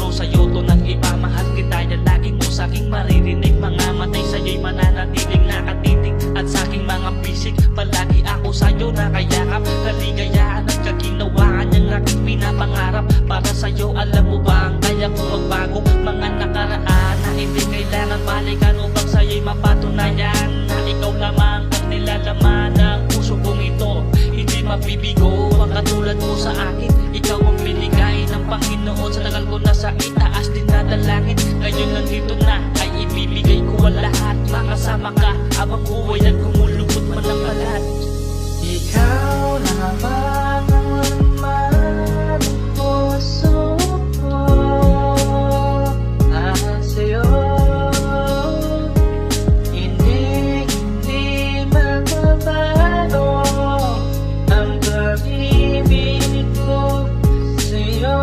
puso sa'yo to nag-ipamahal kita. Yan lagi mo sa'king maririnig. Mga matay sa'yo'y mananatiling nakatitig. At sa'king mga bisig, palagi ako sa'yo nakayakap. Kaligayaan at kaginawaan yung aking pinapangarap. Para sa'yo, alam mo ba ang kaya kong magbago? Mga nakaraan na hindi kailangan balikan upang sa'yo'y mapatunayan na ikaw lamang ang nilalaman ng puso kong ito. Hindi mabibigo ang katulad mo sa akin. Ikaw ang binigay ng Panginoon. Sa tagal ko na sa itaas dinadalangin. Ngayon nandito na ay ibibigay ko ang lahat. Makasama ka habang buhay at kumulubot man ang balat. Ikaw lamang ang laman ng puso ko. Dahil sa'yo hindi magbabago ang pag-ibig ko sa'yo.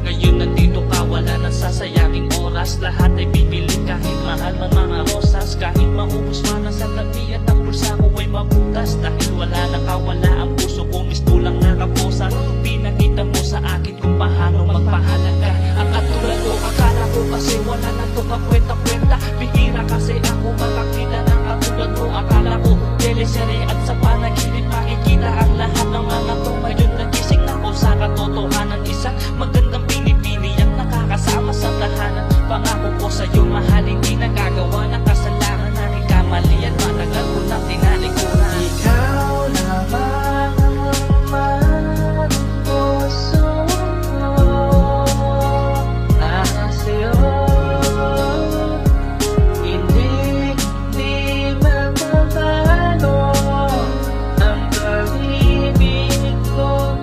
Ngayon nandito ka, wala nang sasayanging oras. Lahat ay bibilit kahit mahal man mga rosas. Kahit maubos man ang sandabi at ang bulsa ko ay mabutas. Dahil wala nakawala ang puso ko, mismo lang nakaposa. Pinakita mo sa akin kung paano magpahalaga. Ang katulad ko, akala ko kasi wala na to kakwenta-kwenta. Bihira kasi ako makakita ng katulad mo. Akala ko teleserye at sa panaginip makikita ang lahat ng mga to. Ngayon nagising na ko sa katotohanan. Isang magandang pinipili ang nakakasama sa tahanan. Pangako ko sa'yo, mahal, hindi nagagawa ng kasalanan. Nagkamali at matagal ko nang tinalikuran. Ikaw lamang ang laman ng puso ko. Dahil sa'yo hindi magbabago ang pag-ibig ko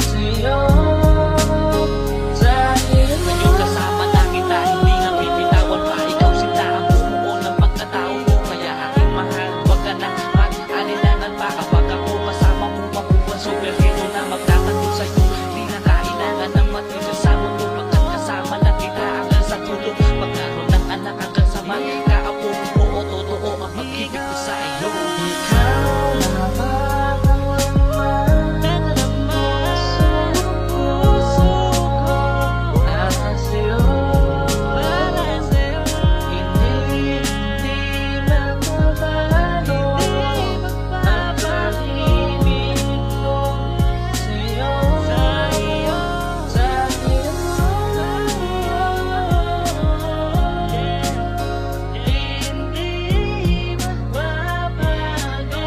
sa'yo. Ngayon kasama na kita, hindi na bibitawan pa. Ikaw sila ang bumuo ng pagkatao ko. Kaya aking mahal, huwag ka na mag-alilangan pa. Kapag ako kasama mo, makukuha superhero na magtatanggol sa'yo. Di na kailangan ng matigil sa mundo. Pagkat kasama na kita hanggang sa dulo. Magkaroon ng anak hanggang sa magkaapo. Oo, totoo ang pag-ibig ko sa iyo. Ikaw lamang ang laman ng puso ko. Dahil sa'yo hindi magbabago ang pag-ibig ko sa'yo. Hindi magbabago,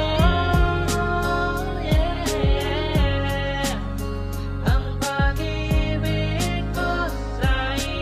ang pag-ibig ko sa'yo.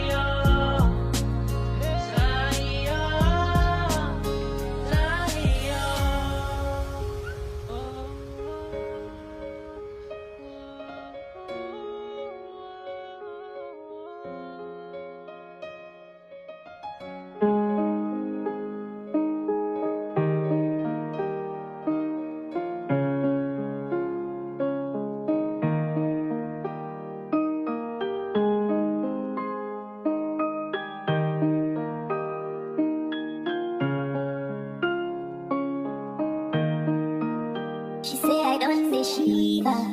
She say I don't deceive her.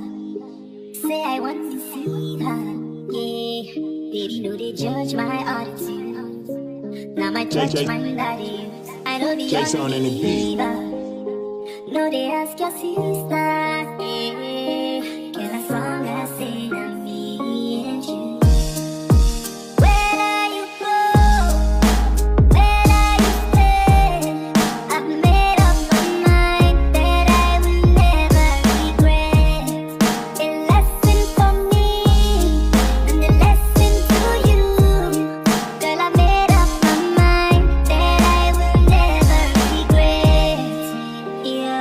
Say I want to see her. Yeah, they know they judge my attitude. Now my judgment that is. I know the Jason on the beat. unbeliever. No, they ask your sister. Yeah, can a song I sing on me and you? Where you go? Where you stay? I've made up my mind that I will never regret. A lesson for me and a lesson to you. Girl, I made up my mind that I will never regret. Your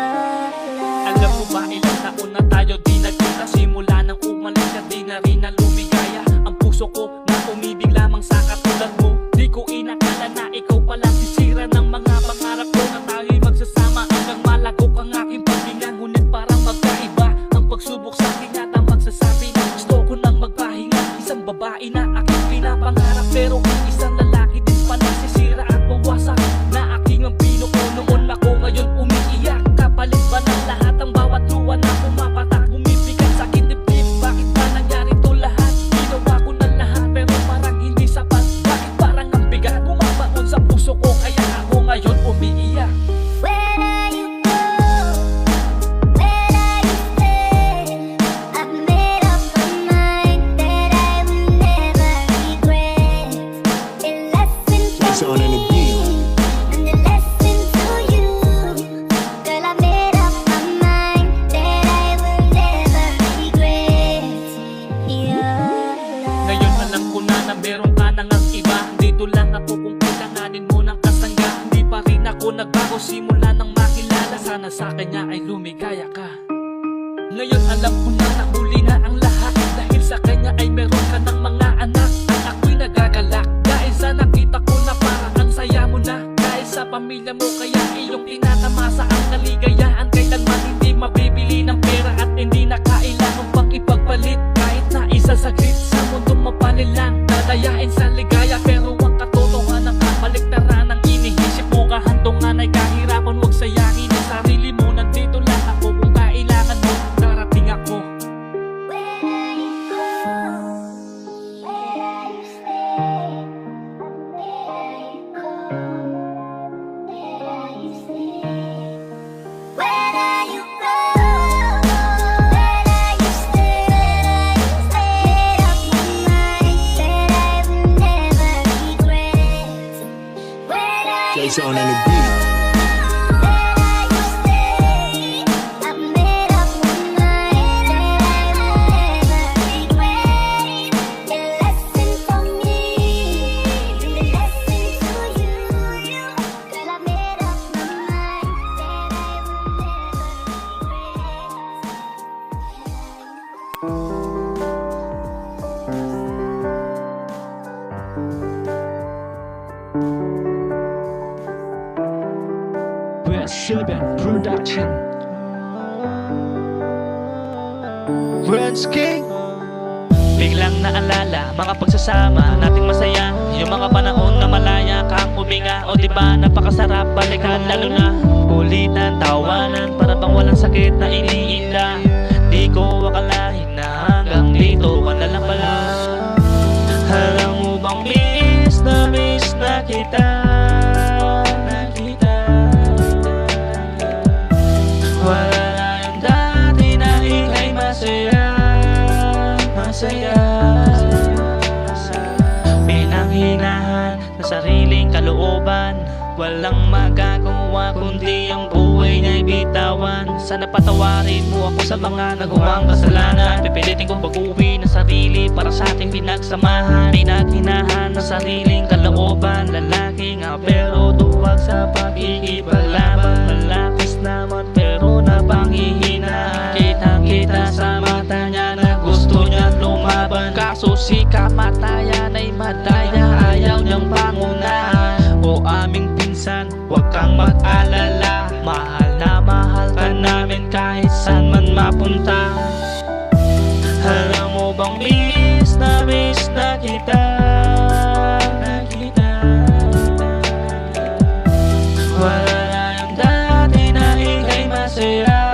love. Alam mo ba ilang taon na tayo di nagkita? Simula nang umalis ka di na rin na lumigaya. Ang puso ko na umibig lamang sa katulad mo. Di ko inakala na ikaw pala sisira ng mga pangarap ko. Na tayo'y magsasama hanggang malagok ang aking paghinga. Ngunit parang magkaiba ang pagsubok sa akin at ang pagsasabi na gusto ko nang magpahinga. Isang babae na aking pinapangarap, pero isang lalaki din pala sisira at mawasak na aking ang binuko. Noon ako, ngayon umiiyak. Kapalit ba ng lahat kanya ay lumigaya ka. Ngayon alam ko na nahuli na ang lahat, dahil sa kanya ay meron ka ng mga anak. At ako'y nagagalak dahil sa nakita ko na parang ang saya mo na. Dahil sa pamilya mo kaya iyong tinatamasa ang kaligayahan. Kailanman hindi mabibili ng pera at hindi na kailangan pang ipagpalit. Kahit na isa saglit sa mundo mapanilang dadayain sa ligaya. Pero ang katotohanan ang kabaliktaran ng iniisip mo. Kahantungan ay kahirapan, huwag sayangin ang sarili mo. Nandito lang ako kung kailangan mo, darating ako. Where are you going? Where are you staying? Where are you going? Where are you staying? Where are you going? Where are you staying? Made up my mind that I will never regret. Where are you Jason on the beat. Where are you staying? I've made up my mind that I will never regret. The lesson for me, the lesson to you. Girl, I made up my mind that I will never regret. West Silver Production. Friends King. Biglang naalala mga pagsasama nating masaya, yung mga panahon na malaya kang huminga. O diba napakasarap balikan, lalo na ulitan, tawanan, para bang walang sakit na iniinda. Di ko akalain na hanggang dito ka na lang pala. Alam mo bang miss na kita, wala na yung dati na ika'y masaya. Pinanghinahan na sariling kalooban, walang magagawa kundi ang buhay niya'y bitawan. Sana patawarin mo ako sa mga nagawang kasalanan. Pipilitin kong pag-uwi ng sarili para sa ating pinagsamahan. Pinaghinahan na sariling kalooban, lalaki nga pero duwag sa pagkikipaglaban. Malakas naman pero napanghihinaan. Kitang-kita sa mata niya na gusto niya lumaban. Kaso si kamatayan ay madaya, ayaw niyang pangunahan. O aming pinsan, huwag kang mag-alala, mahal na mahal ka namin kahit saan man mapunta. Alam mo bang miss na kita, wala na yung dati na ika'y masaya.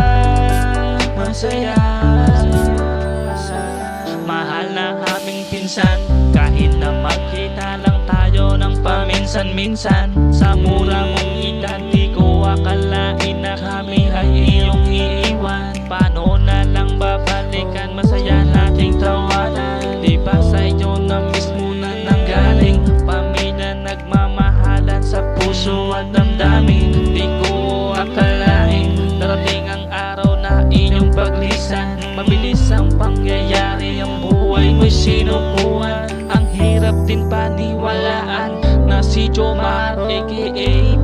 Mahal na aming pinsan, kahit na magkita lang tayo ng paminsan-minsan. Sa mura mong edad, di ko akalain na kami ay iyong iiwan. Paano na lang babalikan, masaya nating tawanan. Di ba sa iyo na mismo na nanggaling, pamilya nagmamahalan sa puso at damdamin. Di ko akalain darating ang araw na inyong paglisan. Mabilis ang pangyayari, ang buhay mo'y sinukuhan. Ang hirap din paniwalaan na si Jomar aka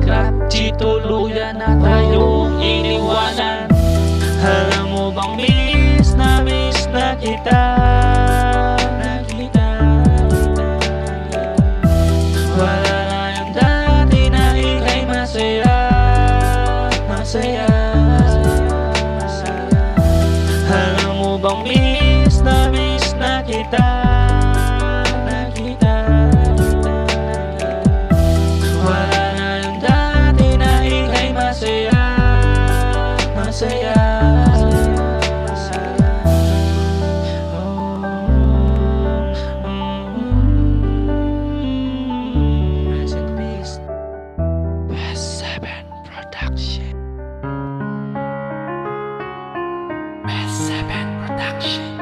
Crap G tuluyan na tayong iniwanan. Alam mo bang miss na kita, wala na yung dati na ika'y masaya. Alam mo bang miss na kita, wala na yung dati na ika'y masaya. Rest in peace, West 7 Production. West 7 Production.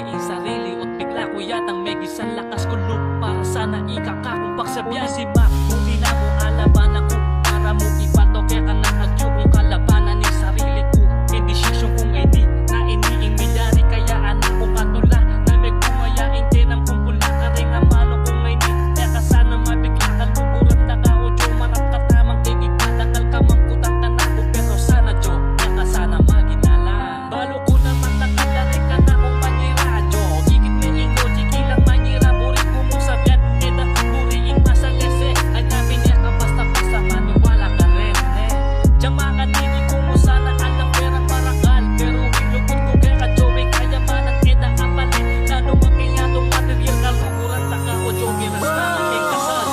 ing sarili At bigla ko yatang may gisang lakas kulog Para sana ikakakong pagsabyan Si Mac, hindi na mo alaban ako Para mo ipato kaya ka nakagyo Kung kalabanan ng sarili ko Hindi desisyon kung hindi na iniing milyari Kaya anak ko katula Na may kumayain tinang kumpula ka rin ang mano kung hindi Kaya ka sana mabigla ka luburan na ka o Diyo marap ka tamang kikikadakal ka mangkutang ka na ko Pero sana Diyo, kaya ka sana maginala Balo ko naman nakadari ka na kung manyiradyo Ikit may ingo, chikilang manyira Burin ko mo sabyan, eda buriing masalese Anyapin niya ka basta-basta maniwala ka rin Diyan makatili ko mo sana alam perang parakal Pero hilugod ko kaya ka Joey kayamanan eda kapalit Lalo magkayatong material ka luburan na ka o Joey ras na aking kasal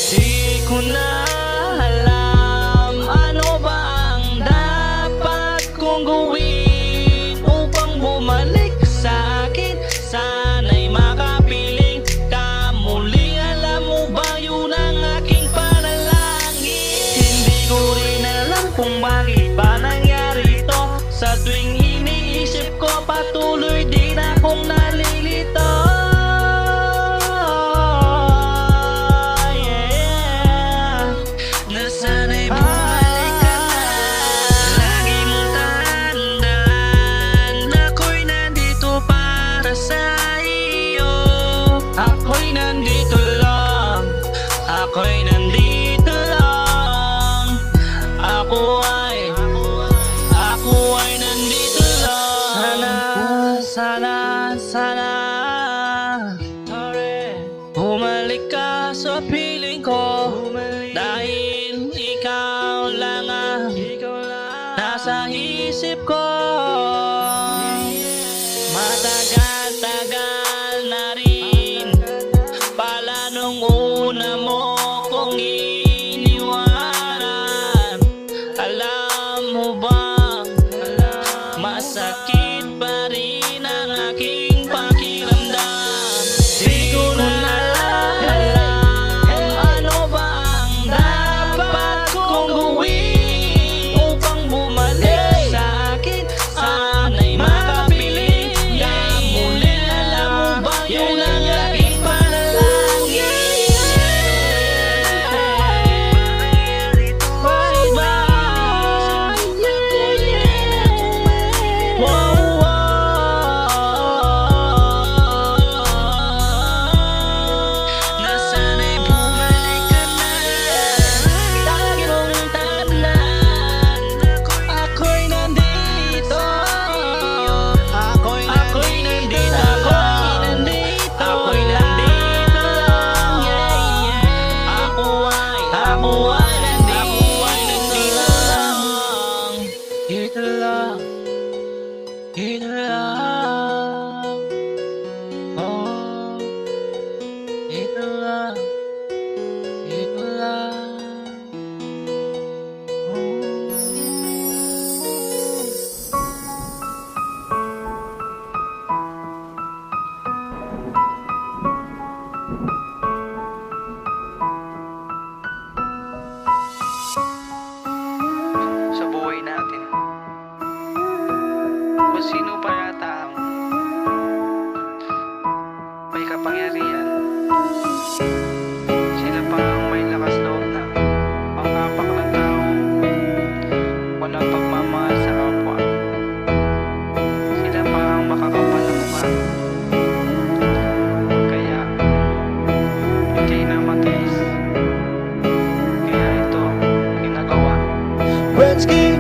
Di ko na alam ano ba ang dapat kong gawin upang bumalik sa akin. Sana'y makapiling ka muling. Alam mo ba yun ang aking panalangin? Hindi ko rin alam kung bakit ba nangyari ito. Sa tuwing iniisip ko patuloy din akong nalilito. Sana'y bumalik ka na. Lagi mong tandaan ako'y nandito para sa iyo. Ako'y nandito lang. Ako'y nandito lang. Ako ay nandito lang. Sana bumalik ka sa piling ko. Dahil ikaw lang ang nasa isip ko. Matagal-tagal na rin pala nung una mo kong iniwanan. Alam mo bang masakit pa rin ang aking pakiramdam. Di ko na alam ano ba makapangyarihan. Sila pa ang may lakas loob na pangkapak ng tao, walang pagmamahal sa kapwa. Sila pa ang makakapal ng mukha. Kaya hindi na matiis, kaya ito ginagawa. Wensky,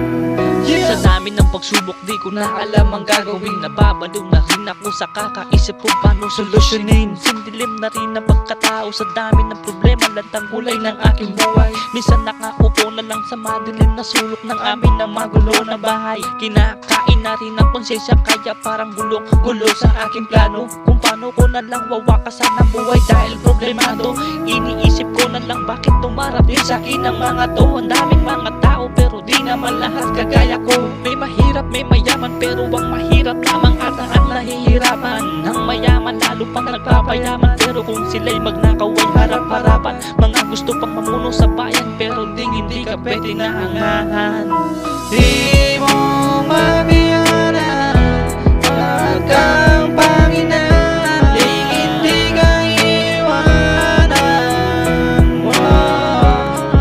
Sa dami ng pagsubok di ko na alam ang gagawin. Nababaliw na rin ako sa kakaisip kung paano solusyonin. Sindilim na rin ang pagkatao sa dami ng problema. Lantang gulay ng aking buhay. Minsan nakaupo na lang sa madilim na sulok ng amin na magulo na bahay. Kinakain na rin ang konsensya kaya parang gulo sa aking plano. Kung paano ko na lang wawakasan ang buhay dahil problemado. Iniisip ko na lang bakit tumarating sa akin ang mga to. Ang daming mga tao pero di naman lahat kagaya ko. May mahirap, may mayaman pero ang mahirap lamang ata ang nahihirapan. Ang mayaman lalo pang nagpapayaman pero kung sila'y magnakaw ay harap-harapan. Mga gusto pang mamuno sa bayan pero hindi ka pwede na hangahan. Di mo mabiyanan, wag kang panginan, hindi ka iwanan.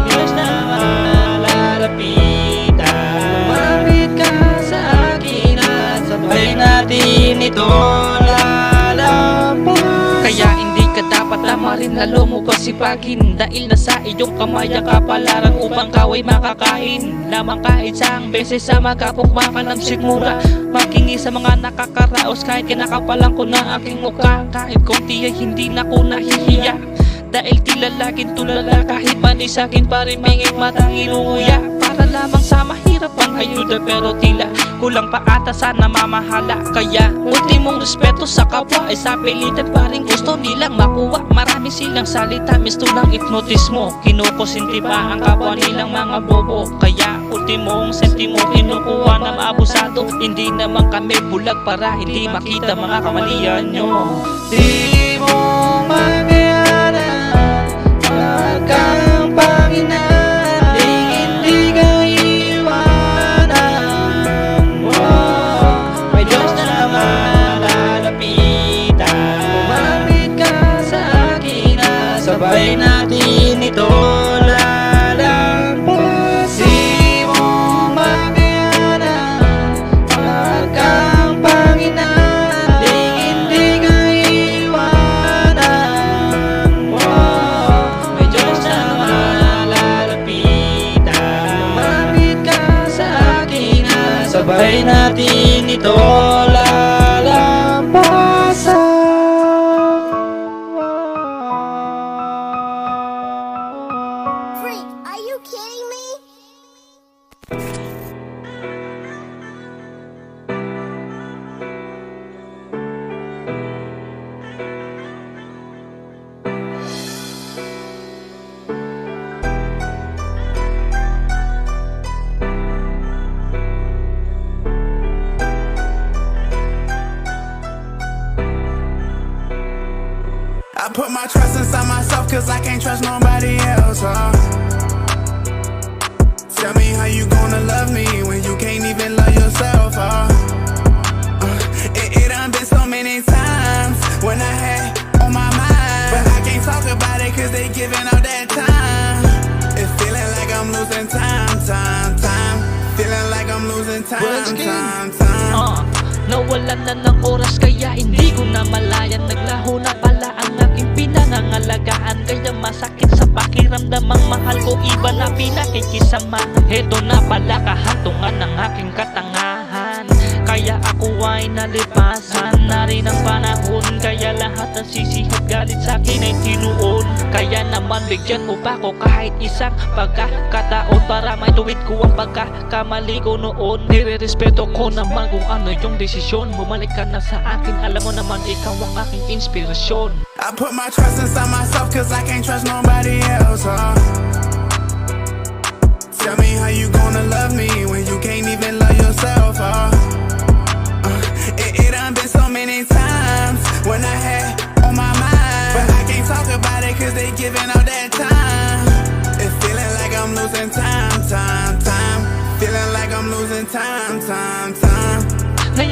Diyos na malalapitan, Lumapit ka sa akin at sabay natin ito lalampas. kaya hindi ka dapat tamarin lalo mo pasipagin. Dahil nasa iyong kamay ang kapalaran upang kaway makakain. Lamang kahit saang beses sa magkapukma ka ng sigmura. Makingi sa mga nakakaraos kahit kinakapalan ko na aking mukha. Kahit konti ay hindi na ko nahihiya. Dahil tila laging tulala kahit mali sa'kin pa rin mingit matang inuuya. Para lamang sa mahirap ang ayuda pero tila kulang pa ata sa namamahala. Kaya ultimong respeto sa kapwa ay sa pilitan pa rin gusto nilang makuha. Marami silang salita misto ng hipnotismo. Kinukusinti pa ang kapwa nilang mga bobo. Kaya ultimong sentimo kinukuha na maabusado. Hindi naman kami bulag para hindi makita mga kamalian nyo. Di mo mabiyanan, wag kang panginan, hindi ka iwanan. May Diyos na malalapitan. Lumapit ka sa akin at sabay natin ito lalampas. Di mo mabiyanan, wag kang panginan, hindi ka iwanan. May Diyos na malalapitan. Lumapit ka sa akin at sabay natin ito lalampasan. Freak, are you kidding me? I put my trust inside myself cause I can't trust nobody else, Tell me how you gonna love me when you can't even love yourself, It done been so many times when I had on my mind, but I can't talk about it cause they giving out that time. It's feeling like I'm losing time. Feeling like I'm losing time. Nawalan na ng oras kaya hindi ko na malayan. Naglaho na pala ang aking pinangangalagaan. Kaya masakit sa pakiramdam ang mahal ko iba na pinakikisama. Heto na pala kahantungan ng aking katangahan. Kaya ako ay nalipasan na rin ang panahon. Kaya lahat ng sisihap galit sa akin ay tinuon. Kaya naman bigyan mo pa ko kahit isang pagkakataon para maituwid ko ang pagkakamali ko noon. Nire-respeto ko naman kung ano yung desisyon. Bumalik ka na sa akin, alam mo naman ikaw ang aking inspirasyon. I put my trust inside myself cause I can't trust nobody else, Tell me how you gonna love me when you can't even love yourself, It done been so many times when I had on my mind, but I can't talk about it cause they giving out that time. It's feeling like I'm losing time. Feeling like I'm losing time.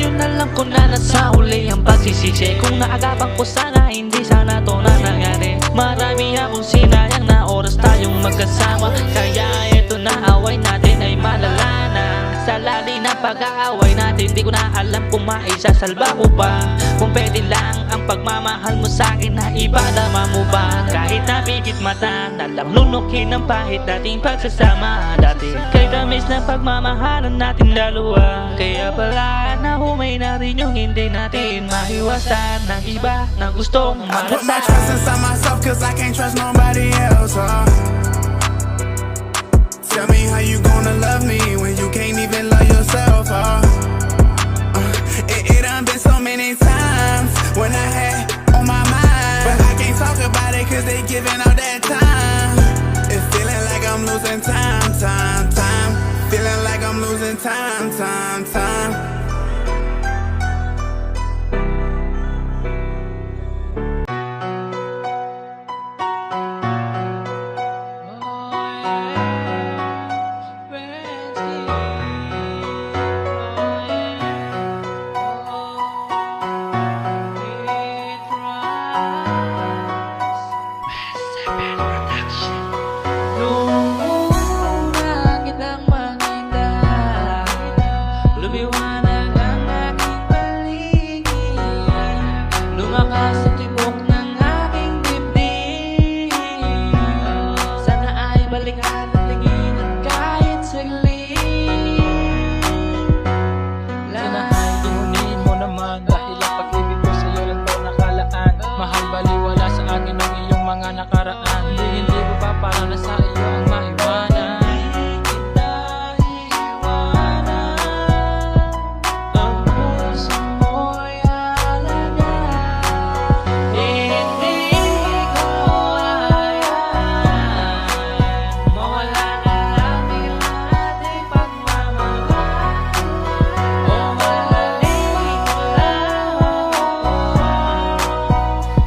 Ngayon alam ko na nasa uli ang pagsisisi. Kung naagapan ko sana, hindi sana to na nangyari. Marami akong sinayang na oras tayong magkasama. Kaya eto na, away natin ay malala na. Sa lali na pag-aaway natin, di ko na alam kung maisasalba ko pa. Kung pwede lang ang pagmamahal mo sa'kin na ibadama mo ba? Kahit napigit mata, nalang lunukin ang pahit dating pagsasama. Dati kay tamis na pagmamahalan natin dalawa. Kaya pala na humay na rin yung hindi natin maiwasan ng iba na gustong I put my malasan. trust inside myself cause I can't trust nobody else. Tell me how you gonna love me when you can't even love yourself. It done been so many times when I had on my mind, but I can't talk about it cause they giving all that time. It's feeling like I'm losing time. Feeling like I'm losing time. Nung una kitang makita, lumiwanag ang aking paligid. Lumakas sa tibok ng aking dibdib. Sana ay balikan ang tingin at kahit saglit. Sana ay inunin mo naman dahil ang pag-ibig ko sa'yo lang to nakalaan. Mahal baliwala sa akin ang iyong mga nakaraan. Hindi ko pa para na sa iyo ang maiwanan. Kita iwanan, ang puso mo'y halaga. Hindi ko hayaan mawala na ang ating pagmamahal. O mahalin mo lang ako,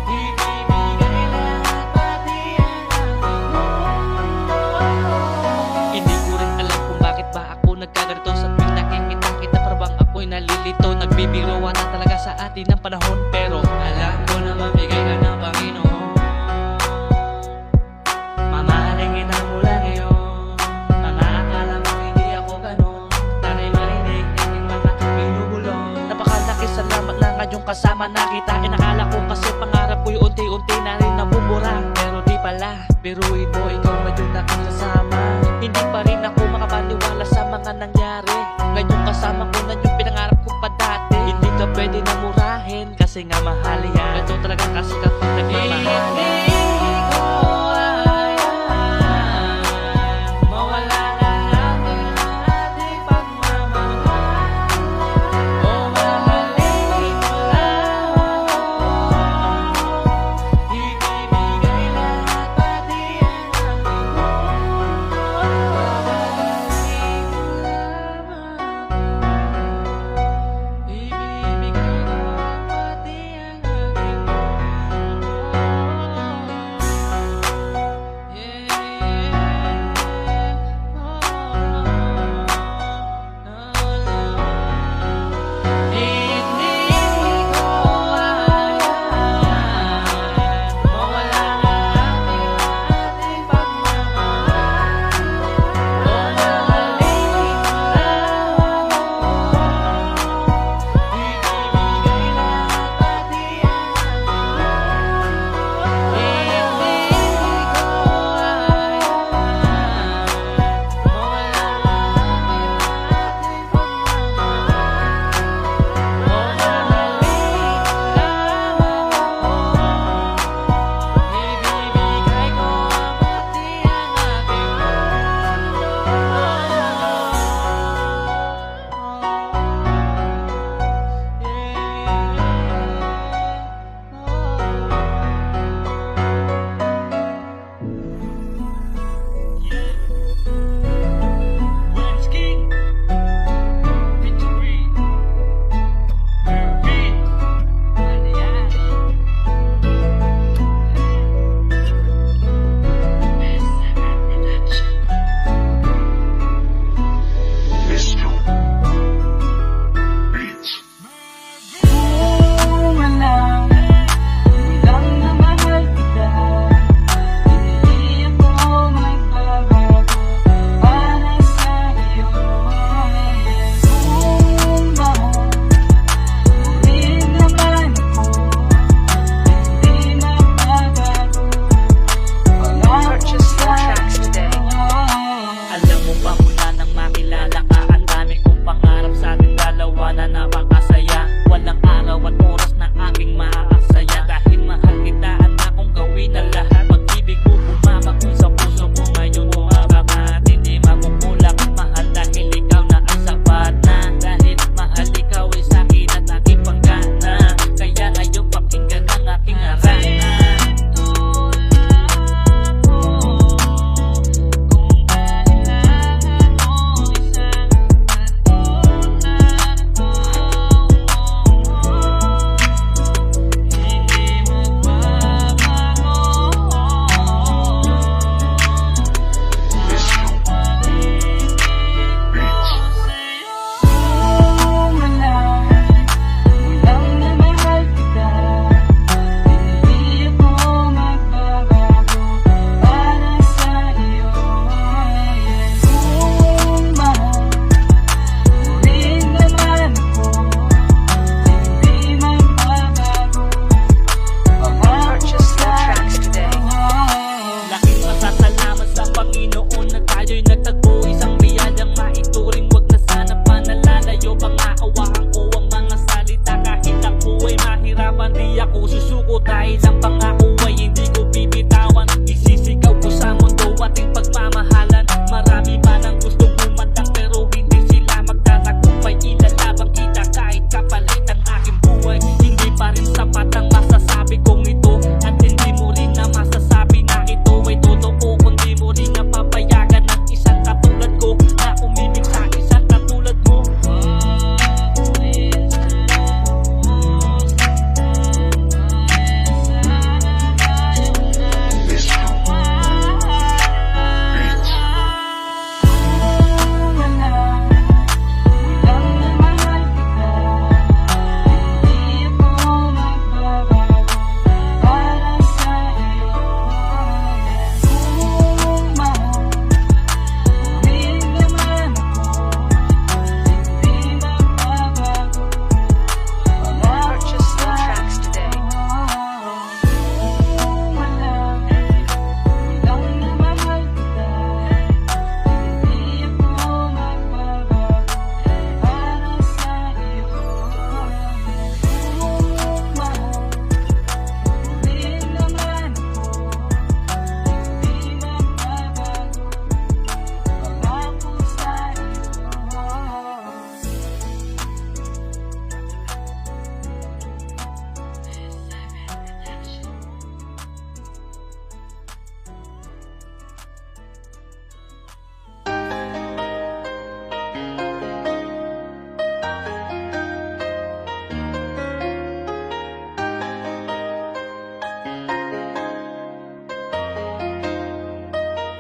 ibibigay lahat pati ang aking mundo. Hindi ko rin alam kung bakit ba ako nagkaganito. Sa tuwing nakikita kita parang ako'y nalilito. Nagbibiroan na talaga sa atin ang panahon, pero alam ko na mabigay ka ng Panginoon. Mamahalin kita mula ngayon. Mga akala mo hindi ako ganon. Sana'y marinig aking mga binubulong. Napakalaki salamat na ngayong kasama na kita. Inakala ko kasi pangarap ko'y unti-unti na rin nabubura. Pero di pala, biruin mo ikaw ngayon na aking kasama. Hindi pa rin ako makapaniwala sa mga nangyari. Ngayon kasama ko na yung pinangarap ko pa dati. Hindi ka pwede na murahin kasi nga mahal yan. Ito talaga kasi kapag nagmamahal. Hindi ko hayaan mawala na ang ating pagmamahal. O mahalin mo lang ako, ibibigay lahat pati ang aking mundo. Mahalin mo lang ako, ibibigay lahat pati ang aking mundo.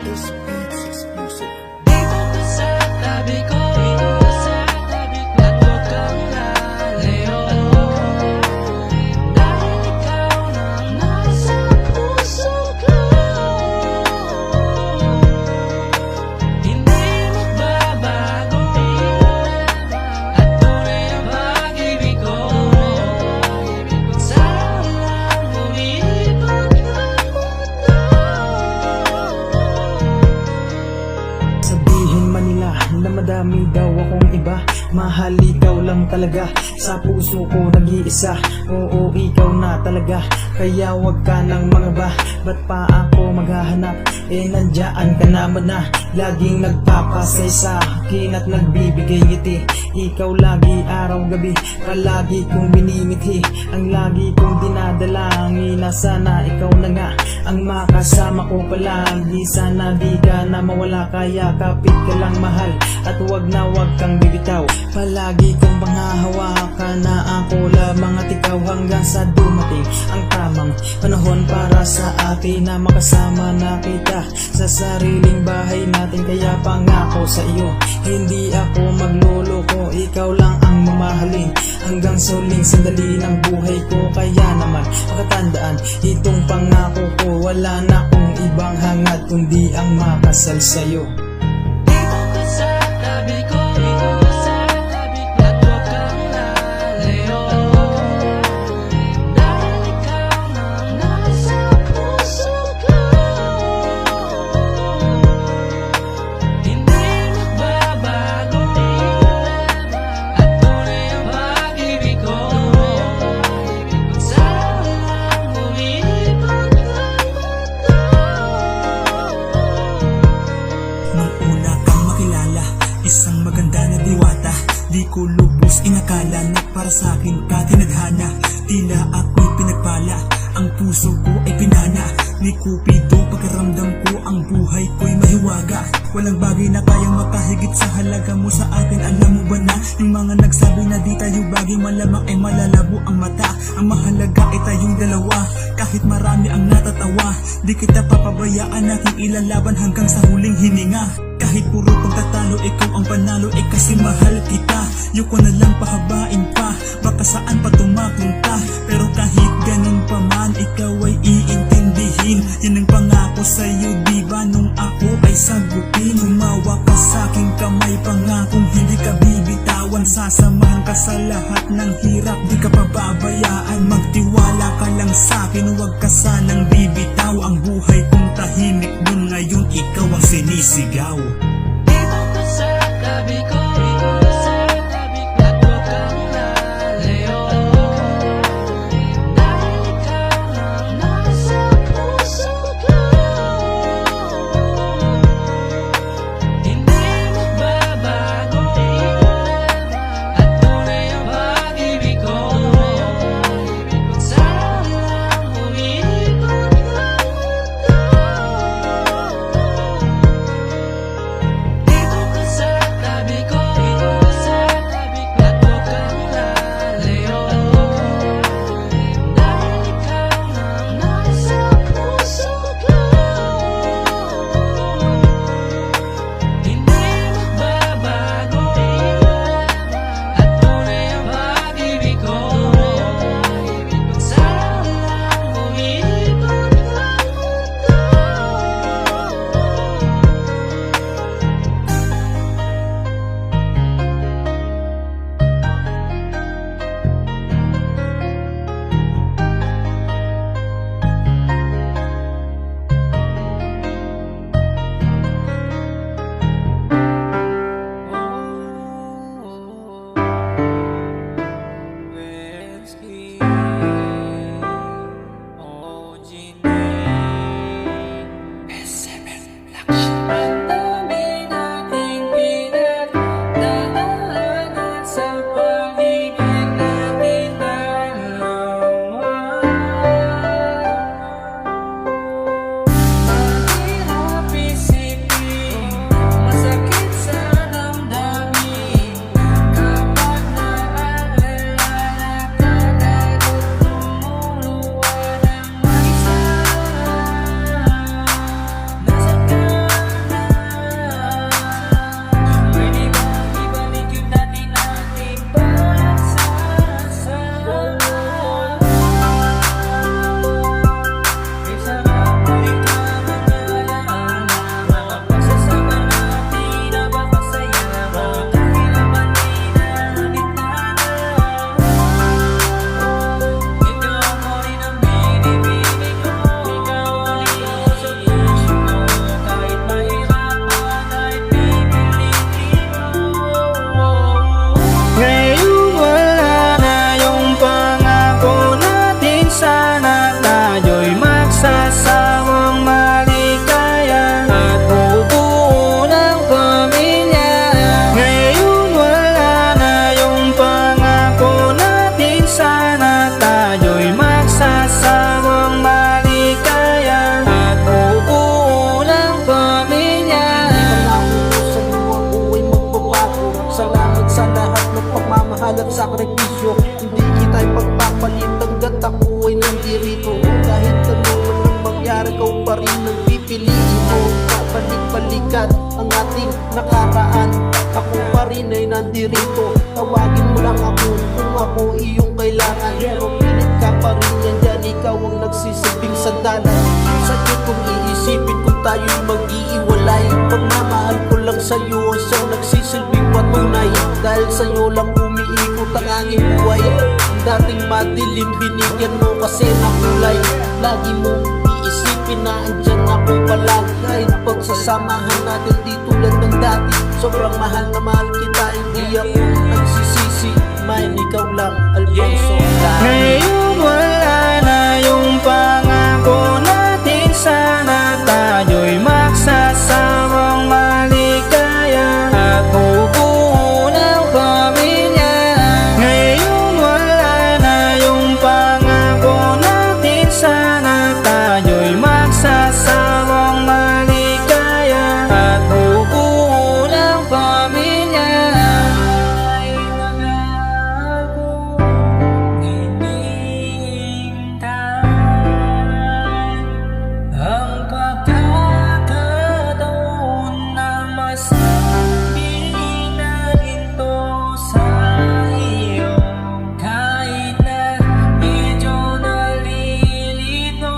This beat's exclusive. Dito ka sa tabi ko, at huwag kang lalayo. Dahil ikaw na nasa puso ko. Hindi magbabago, at tunay ang pag-ibig ko. Saan lang umiibig ang mundo. Sabihin man nila na madami daw akong iba, mahal ikaw lang talaga, sa puso ko nag-iisa. Oo, ikaw na talaga, kaya wag ka nang mangaba. Ba't pa ako maghahanap, eh nandiyan ka naman na. Laging nagpapasay sa akin at nagbibigay ngiti. Ikaw lagi araw-gabi, palagi kong binimithi. Ang lagi kong dinadalangin na sana ikaw na nga ang makasama ko palagi. Sana di ka na mawala, kaya kapit ka lang mahal, at wag kang bibitaw. Palagi kong panghahawakan na ako lamang at ikaw, hanggang sa dumating ang tamang panahon para sa atin na makasama na kita sa sariling bahay natin. Kaya pangako sa iyo, hindi ako magluloko, ikaw lang ang mamahalin hanggang sa huling sandali ng buhay ko. Kaya naman makatandaan itong pangako ko, wala na akong ibang hangad kundi ang makasal sa'yo. Dito ka sa tabi ko, at huwag kang lalayo. Dahil ikaw na nasa puso ko. Hindi magbabago, at tunay ang pag-ibig ko. Saan lang umiibig ang mundo. Nung una kang makilala, isang maganda na diwata. Di ko lubos inakala na para sa akin ka tinadhana. Tila ako'y pinagpala, ang puso ko ay pinana ni Cupido. Pagkaramdam ko, ang buhay ko'y mahiwaga. Walang bagay na kayang makahigit sa halaga mo sa akin. Alam mo ba na yung mga nagsabi na di tayo bagay, malamang ay malalabo ang mata. Ang mahalaga ay tayong dalawa, kahit marami ang natatawa. Di kita papabayaan, aking ilalaban hanggang sa huling hininga. Kahit puro pagtatalo, ikaw ang panalo, eh kasi mahal kita. Yuko na lang pahabain pa, baka saan pa tumapunta. Pero kahit ganun pa man, ikaw ay iintindihin. Yan ang pangako sa'yo, diba, nung ako ay sagupin. Humawa ka sa'king kamay, pangakong hindi ka bibitawan. Sasamahan ka sa lahat ng hirap, di ka pababayaan. Magtiwala ka lang sa'kin, huwag ka sanang bibitaw. Ang buhay kong tahimik dun, ngayon ikaw ang sinisigaw. Dito ka sa tabi ko, at huwag kang lalayo. Dahil ikaw na nasa puso ko. Hindi magbabago, at tunay ang pag-ibig ko. Saan lang umiibig ang mundo. pagmamahal at sakripisyo. Hindi kita ipagpapalit hanggat ako ay nandirito. Kahit ano man ang mangyari, ikaw pa rin ang pipiliin mo. Babalik-balikan ang ating nakaraan, ako pa rin ay nandirito. Tawagin mo lang ako kung ako iyong kailangan. Pero pilit ka pa rin yan dyan, ikaw ang nagsisilbing sandalan. Sakit kung iisipin kung tayo'y mag-iiwalay. Pagmamahal ko lang sa'yo ang siyang nagsisilbing patunay. Dahil sa'yo lang umiikot ang aking buhay. Ang dating madilim binigyan mo kasi ng kulay. Lagi mong iisipin na andyan ako palagi. Kahit pagsasamahan natin di tulad ng dati. Sobrang mahal na mahal kita, hindi ako nagsisisi. Mine, ikaw lang, Alfonso. Ngayon wala na yung pangako natin. Sana tayo'y magsasawang maligaya at bubuo ng pamilya. Ngayon wala na yung pangako natin. Sana tayo'y magsasawang maligaya at bubuo ng pamilya. Ang pagkakataon na masabi na ito sa iyo, kahit na medyo nalilito.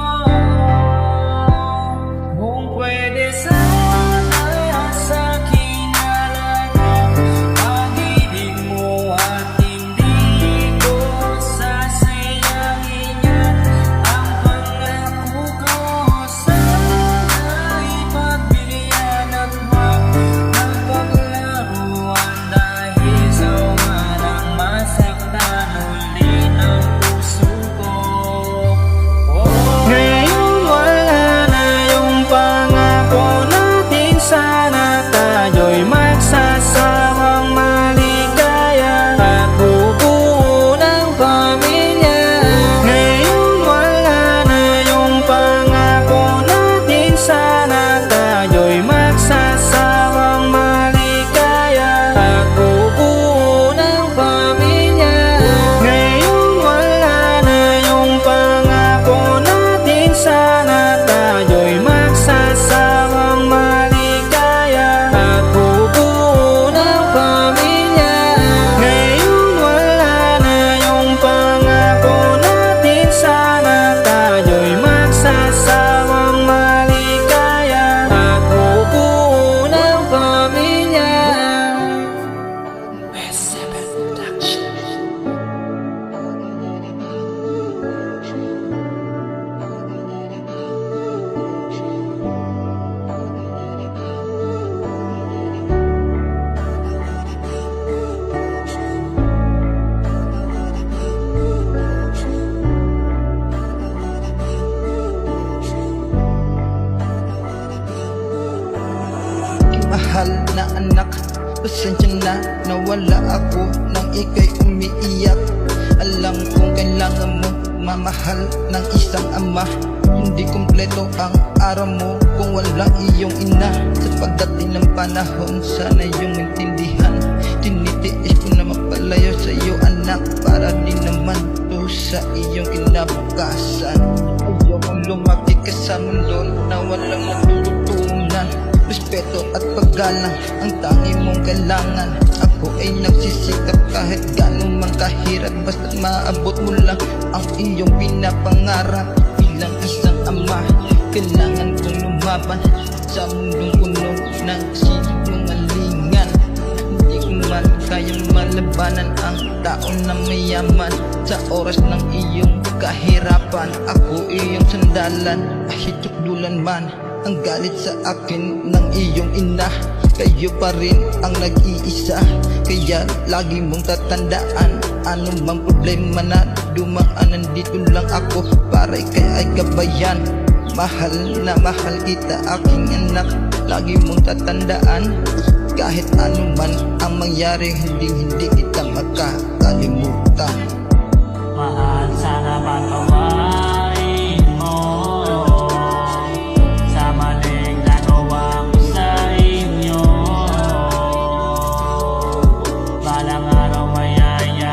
Kung pwede sana sa'kin nalagay pag-ibig mo at hindi ko sasayangin yan. Ang pangako ko sana'y pagbigyan at wag ng paglaruan. Dahil sawa nang masaktan ulit ang puso ko. Ngayon wala na yung pangako natin. Sana tayo'y magsasawang maligaya at bubuo ng pamilya. Ngayon wala na yung pangako natin. Sana tayo'y magsasawang maligaya at bubuo ng pamilya. Ngayon wala na yung pangako natin. Sana tayo'y magsasawang maligaya at bubuo ng pamilya. Ngayon wala na yung pangako natin. Sana tayo'y magsasawang maligaya at bubuo ng pamilya. S7 Production. Mahal na anak, pasensya na nawala ako nang ika'y umiiyak. Alam kong kailangan mo mamahal ng isang ama. Hindi kumpleto ang araw mo kung walang iyong ina. Sa pagdating ng panahon, sana iyong intindihan. Tinitiis ko na mapalayo sa iyo anak, para din naman to sa iyong kinabukasan. Ayaw kong lumaki ka sa mundo na walang natututunan. Respeto at paggalang ang tangi mong kailangan. Ako ay nagsisikap kahit gano'n man kahirap, basta't maabot mo lang ang iyong pinapangarap. Bilang isang ama, kailangan kong lumaban sa mundong puno ng sinungalingan. Hindi ko man kayang malabanan ang tao na mayaman. Sa oras ng iyong kahirapan, ako iyong sandalan. Kahit tukdulan man ang galit sa akin ng iyong ina, kayo pa rin ang nag-iisa. Kaya lagi mong tatandaan, ano mang problema na dumaan, nandito lang ako para ikay ay gabayan. Mahal na mahal kita aking anak, lagi mong tatandaan. Kahit ano man ang mangyari, hindi kita makakalimutan. Mahal, sana patawarin mo sa maling nagawa ko sa inyo. Balang araw mayayari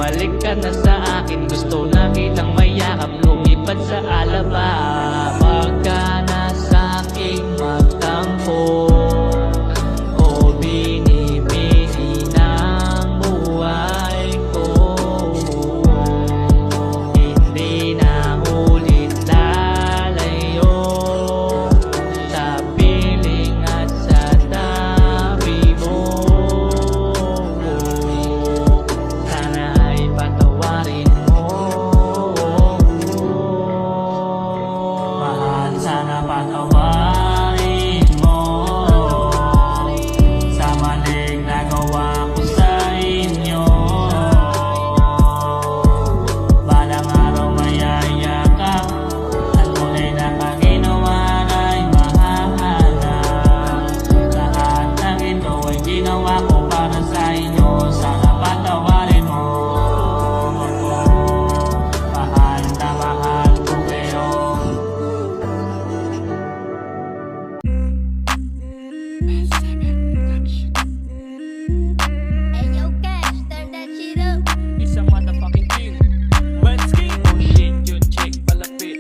bumalik ka na sa akin. Gusto na kitang mayakap, lumipad sa alaba. Pagka nasa aking magtampo o binibili ng buhay ko, hindi na ulit lalayo sa piling at sa tabi mo. Sana ay patawarin mo, mahal, sana patawarin mo sa maling nagawa ko sa inyo. Balang araw mayayakap at tunay na kaginawa ay mahahanap. Lahat ng ito ay ginawa ko para sa inyo. Sana patawarin mo, mahal na mahal ko kayo. Hey, yo, Cash, turn that shit up. It's a motherfucking king. Let's get oh shit, yung chick palapit.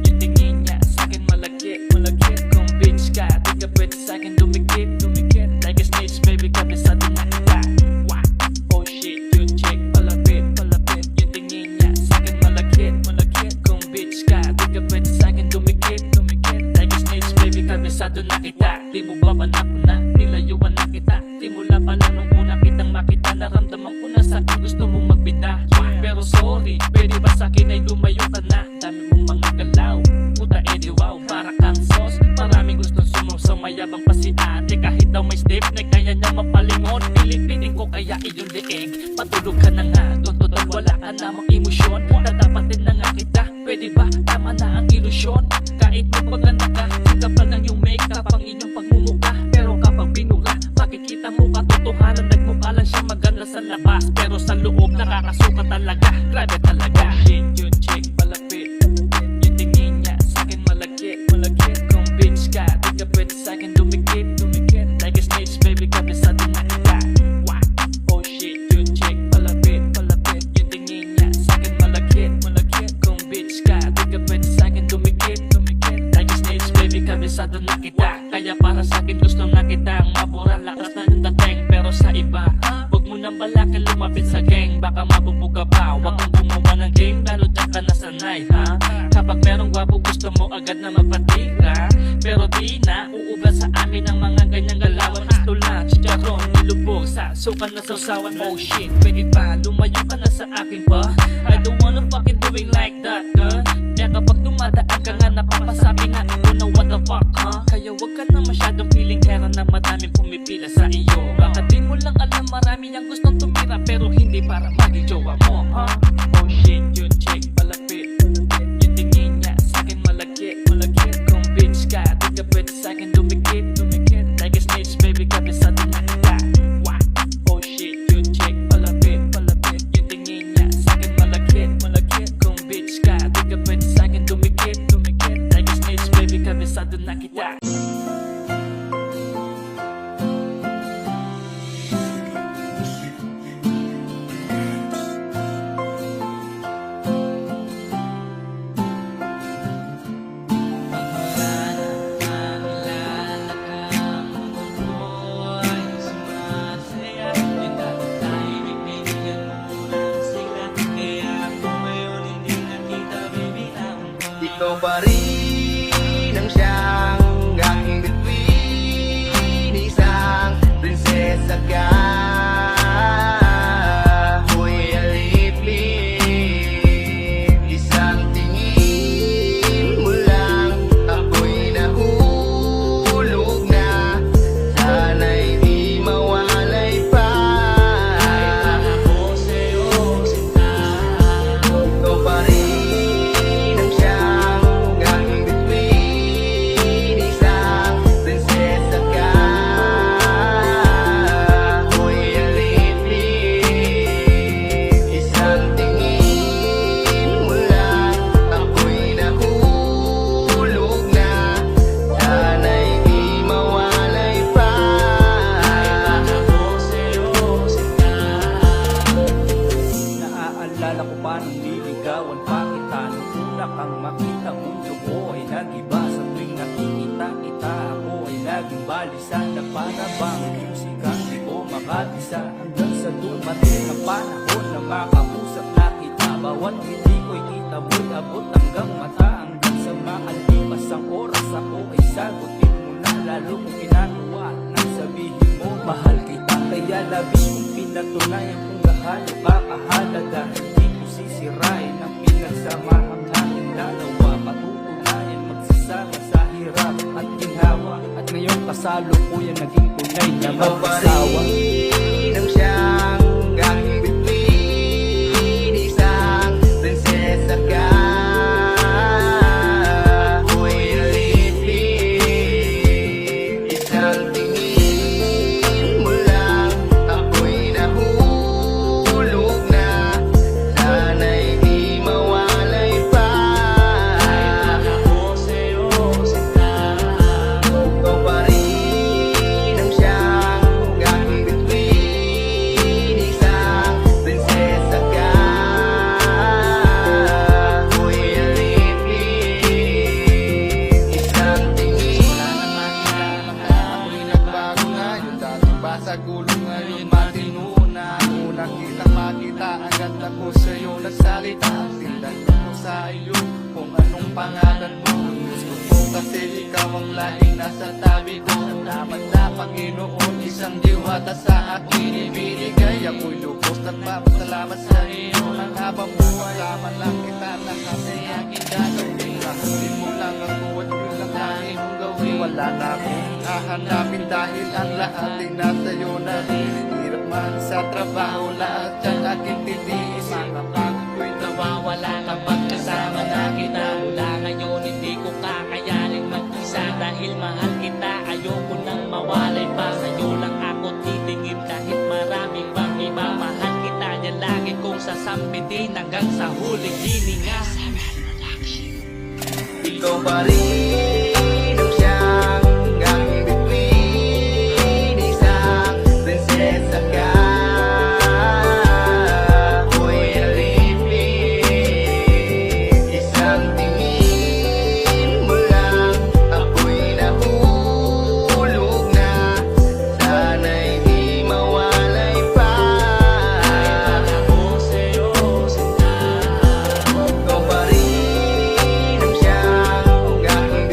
Yung tingin niya sa'kin malagkit, malagkit. Kung bitch ka, di ka pwede sa'kin dumikit, dumikit. Like a snitch, baby, kabisado na kita. Wah! Oh shit, yung chick palapit, palapit. Yung tingin niya sa'kin malagkit, malagkit. Kung bitch ka, di ka pwede sa'kin dumikit, dumikit. Like a snitch, baby, kabisado na kita. Di mo ba manak na, nilayuan na kita. Di mula pa lang nung una kitang makita. Naramdaman ko na sa'kin gusto mong magbita. Pero sorry, pwede ba sa'kin ay lumayo ka na? Dami mong mga galaw, puta edi wow. Para kang sauce, maraming gustong sumawsaw. Mayabang pa si ate, kahit daw may stiff neck, kaya niya mapalingon. Pilipitin ko kaya iyong leeg. Patulog ka na nga, total wala ka namang emosyon. Tatapatin na nga kita, pwede ba? Tama na ang ilusyon. Kahit magpaganda ka, hindi pa lang yung makeup ang inyong pagmumukha. Pero kapag binura, makikita mo katotohanan. Nagmukha lang siya maganda sa labas, pero sa loob nakakasuka talaga. Grabe talaga. Oh shit, yung chick palapit. Yung tingin niya sa'kin malagkit, malagkit. Kung bitch ka, di ka pwede sa'kin dumikit, dumikit. Like a snitch, baby, kabisado na kita. Wah! Oh shit, yung chick palapit, palapit. Yung tingin niya sa'kin malagkit, malagkit. Kung bitch ka, di ka pwede sa'kin dumikit, dumikit. Like a snitch, baby, kabisado na kita. Kaya para sa'kin gusto na kitang mabura. Lakas na yung dating, pero sa iba huwag mo nang balakan lumapit sa gang. Baka mabubuga pa, huwag kang gumawa ng game. Lalo dyan ka nasanay, ha? Kapag merong gwapo gusto mo agad na magpatira. Pero di na, uuga sa akin ang mga ganyang galawan. Gusto lang, chicharon, nilubog sa sukan na sausawan. Oh shit, pwede ba? Lumayo ka na sa akin pa. I don't wanna fucking do it like that, girl. Kaya kapag dumadaan ka nga, napapasabi nga ako na what the fuck, ha? Kaya wag ka na masyadong feeling kera na madaming pumipila sa iyo. Baka di mo lang alam, marami niyang gustong tumira, pero hindi para maging jowa mo, ha? Oh shit, yung chick palapit. Yung tingin niya sa'kin malagkit, malagkit. Kung bitch ka, di ka pwede sa'kin dumikit, dumikit. Like a snitch, baby, kabisado na kita. Wah! Oh shit, yung chick palapit, palapit. Yung tingin niya sa'kin malagkit, malagkit. Kung bitch ka, di ka pwede sa'kin dumikit, dumikit. Like a snitch, baby, kabisado na kita. nung niligawan pa kita. Nung una kang makita, mundo ko ay nagiba. Sa tuwing nakikita kita, ako ay naging balisa. Na para bang music ang di ko makatisa. Hanggang sa dumating ang panahon na makausap na kita. Bawat hindi ko'y kita mo'y abot hanggang mata. Hanggang sa makalipas ang oras, ako ay sagutin mo na. Lalo kung ginagawa nang sabihin mo mahal kita. Kaya labis kong pinatunayan kung gaano kakahalaga. Hindi ko sisirain ang pinagsamahan natin dalawa. Patutunayan magsasama sa hirap at ginhawa. At ngayong kasalukuyan naging tunay na mag-asawa. Nang siyang ganging bituin, isang prinsesa ka. Ako'y nalipin, isang tingin mo lang. Ako'y nahulog na, sana'y di mawalay pa. Ako sa'yo sinta. Ikaw pa rin ang siyang ganging bituin, isang prinsesa ka. Ako'y alipin, isang tingin. Ako'y nagbago ngayon, dati pa sa gulo ngayon matino na. Unang kitang makita, agad ako sa'yo nagsalita. Tindan ko sa iyo kung anong pangalan mo. Gusto ko kasi ikaw ang laging nasa tabi ko. Dapat na Panginoon, isang diwata sa akin ibinigay. Ako'y lubos nagpapasalamat sa iyo. Ang habang buhay, kasama lang kita lahat ay aking gagawin. Kahasin mo lang ako at yun lang lagi mong gawin. Wala na akong hahanapin dahil ang lahat ay nasa iyo na rin. Hirap man sa trabaho, lahat yan aking titiis. Mga pagod ko'y Nawawala kapag kasama na kita. Mula ngayon hindi ko kakayanin mag-isa. Dahil mahal kita, ayoko nang mawalay pa. Sa'yo lang ako titingin kahit marami pang iba. Mahal kita, yan lagi kong sasambitin hanggang sa huling hininga. Ikaw pa rin ang siyang ganging bituin, isang prinsesa ka. Ako'y alipin, isang tingin mo lang. Ako'y nahulog na, sana'y di mawalay pa. Ako sa'yo sinta. Ikaw pa rin ang siyang ganging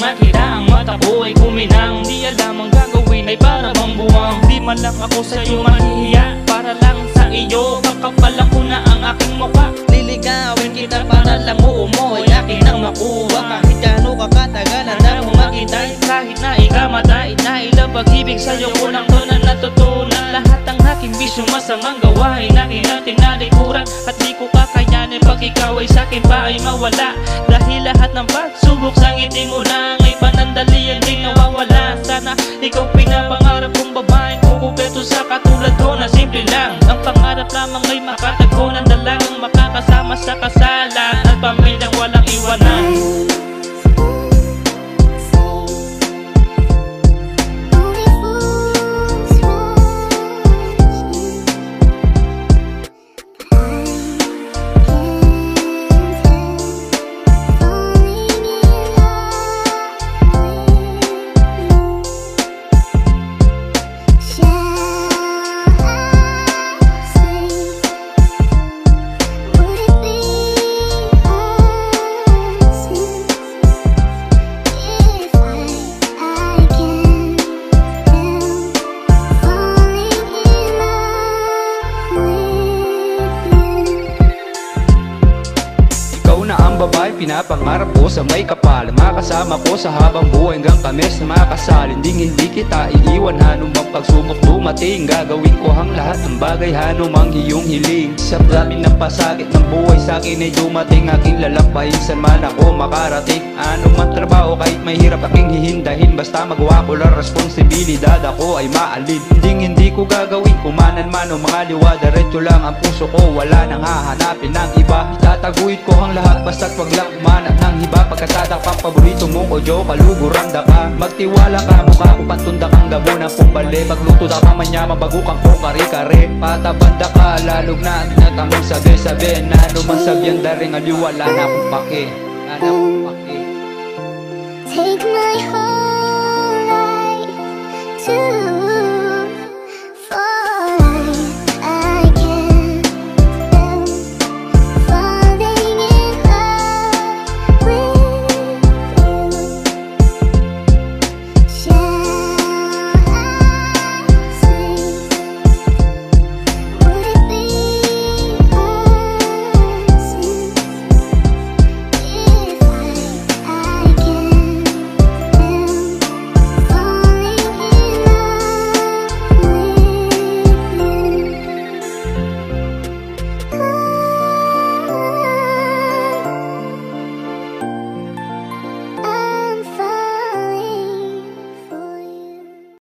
makita ang mata ko ay kuminang. Di alam ang gagawin ay para bang buwang. Di man lang ako sa'yo mahihiya, para lang sa iyo kakapalan ko na ang aking mukha. Liligawin kita para lang umuoy akin ang makuha. Kahit gano'n kakatagal na mo makita, kahit na ikamatay na ilang pag-ibig sa'yo ko lang to na natutunan. Lahat ng aking bisyo masamang gawain aking natin nalikuran, at di ko kakayanin pag ikaw ay sa'kin pa ay mawala. Dahil lahat ng pagsubok sa ngiti mo lang ay panandalian din nawawala. Sana ikaw pinapangarap kong babaeng kukumpleto sa katulad ko na simple lang. Ang pangarap lamang ay makatagpo ng dalagang makakasama sa kasalan at pamilyang walang iwanan. Babae, pinapangarap ko sa may kapal, makasama ko sa habang buhay hanggang kami sa makasal. Hindi kita iiwan, hanumang pagsubok dumating. Gagawin ko ang lahat ng bagay, hanumang iyong hiling. Sa dami ng pasakit ng buhay sa'kin ay dumating, aking lalampain saan man ako makarating. Anumang trabaho kahit mahirap aking hihindahin, basta magawa ko lang responsibilidad ako ay maalin. Hindi ko gagawin kumanan man o mga liwa, diretso lang ang puso ko, wala nang hahanapin ng iba. Itataguit ko ang lahat basta't wag lang umanap ng iba. Pagkasadak pang paborito mong audio, kaluguran da ka. Magtiwala ka, mukha ko pantunda kang gabo ng pumbali. Magluto da ka manyaman, bago kang kong kare-kare. Patabanda ka, lalog na ang tinatamong sabi-sabi. Na anumang sabihan daring aliw, wala na akong pake. Wala na akong pake. Take my whole life to